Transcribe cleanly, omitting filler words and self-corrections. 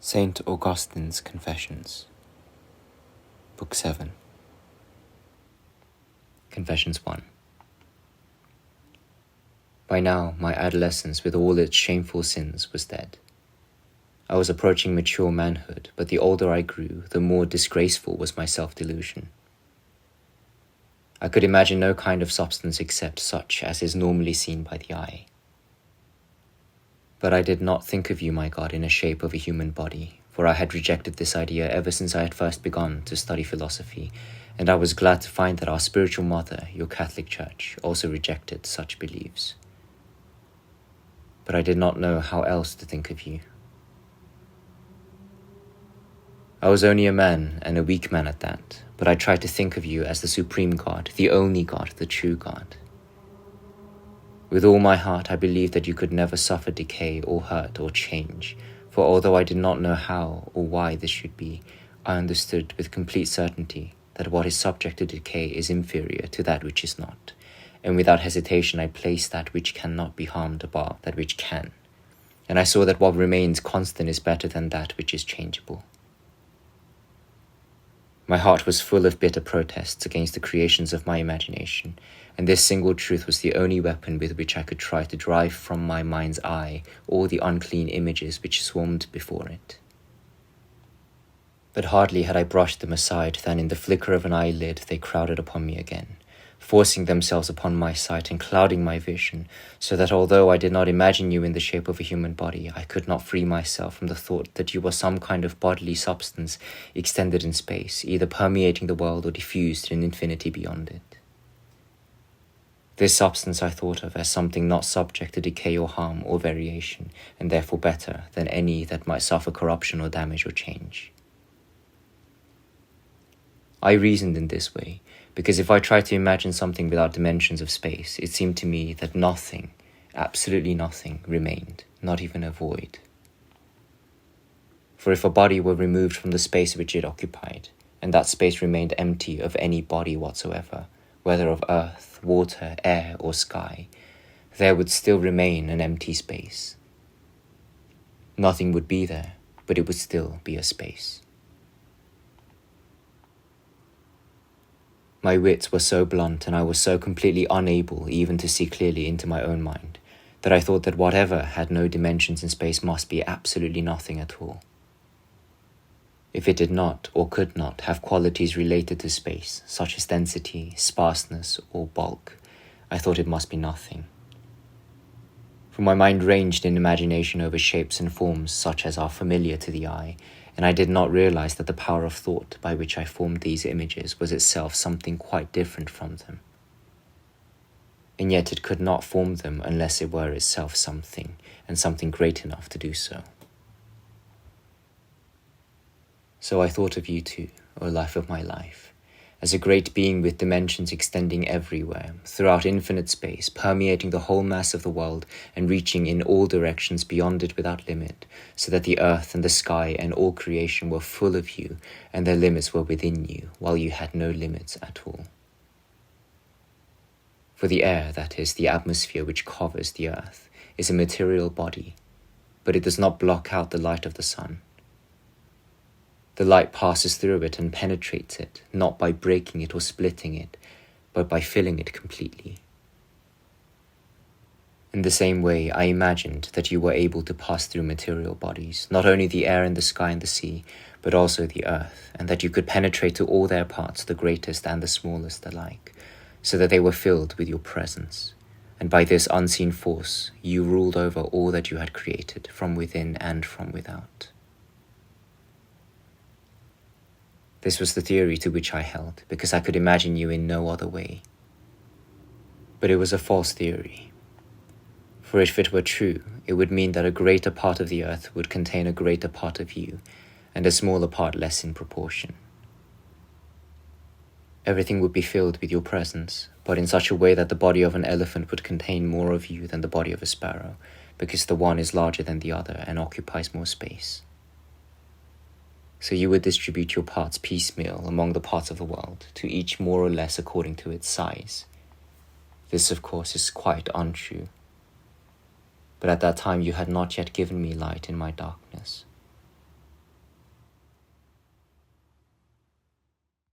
Saint Augustine's Confessions, Book 7. Confessions 1. By now, my adolescence with all its shameful sins was dead. I was approaching mature manhood, but the older I grew, the more disgraceful was my self-delusion. I could imagine no kind of substance except such as is normally seen by the eye. But I did not think of you, my God, in a shape of a human body, for I had rejected this idea ever since I had first begun to study philosophy, and I was glad to find that our spiritual mother, your Catholic Church, also rejected such beliefs. But I did not know how else to think of you. I was only a man, and a weak man at that, but I tried to think of you as the supreme God, the only God, the true God. With all my heart I believed that you could never suffer decay or hurt or change, for although I did not know how or why this should be, I understood with complete certainty that what is subject to decay is inferior to that which is not, and without hesitation I placed that which cannot be harmed above that which can, and I saw that what remains constant is better than that which is changeable. My heart was full of bitter protests against the creations of my imagination, and this single truth was the only weapon with which I could try to drive from my mind's eye all the unclean images which swarmed before it. But hardly had I brushed them aside than in the flicker of an eyelid they crowded upon me again, forcing themselves upon my sight and clouding my vision, so that although I did not imagine you in the shape of a human body, I could not free myself from the thought that you were some kind of bodily substance extended in space, either permeating the world or diffused in infinity beyond it. This substance I thought of as something not subject to decay or harm or variation, and therefore better than any that might suffer corruption or damage or change. I reasoned in this way, because if I tried to imagine something without dimensions of space, it seemed to me that nothing, absolutely nothing, remained, not even a void. For if a body were removed from the space which it occupied, and that space remained empty of any body whatsoever, whether of earth, water, air, or sky, there would still remain an empty space. Nothing would be there, but it would still be a space. My wits were so blunt and I was so completely unable even to see clearly into my own mind that I thought that whatever had no dimensions in space must be absolutely nothing at all. If it did not or could not have qualities related to space, such as density, sparseness, or bulk, I thought it must be nothing. For my mind ranged in imagination over shapes and forms such as are familiar to the eye, and I did not realize that the power of thought by which I formed these images was itself something quite different from them. And yet it could not form them unless it were itself something, and something great enough to do so. So I thought of you too, O life of my life, as a great being with dimensions extending everywhere, throughout infinite space, permeating the whole mass of the world and reaching in all directions beyond it without limit, so that the earth and the sky and all creation were full of you, and their limits were within you, while you had no limits at all. For the air, that is, the atmosphere which covers the earth, is a material body, but it does not block out the light of the sun. The light passes through it and penetrates it, not by breaking it or splitting it, but by filling it completely. In the same way, I imagined that you were able to pass through material bodies, not only the air and the sky and the sea, but also the earth, and that you could penetrate to all their parts, the greatest and the smallest alike, so that they were filled with your presence. And by this unseen force, you ruled over all that you had created, from within and from without. This was the theory to which I held, because I could imagine you in no other way. But it was a false theory. For if it were true, it would mean that a greater part of the earth would contain a greater part of you, and a smaller part less in proportion. Everything would be filled with your presence, but in such a way that the body of an elephant would contain more of you than the body of a sparrow, because the one is larger than the other and occupies more space. So you would distribute your parts piecemeal among the parts of the world, to each more or less according to its size. This, of course, is quite untrue. But at that time you had not yet given me light in my darkness.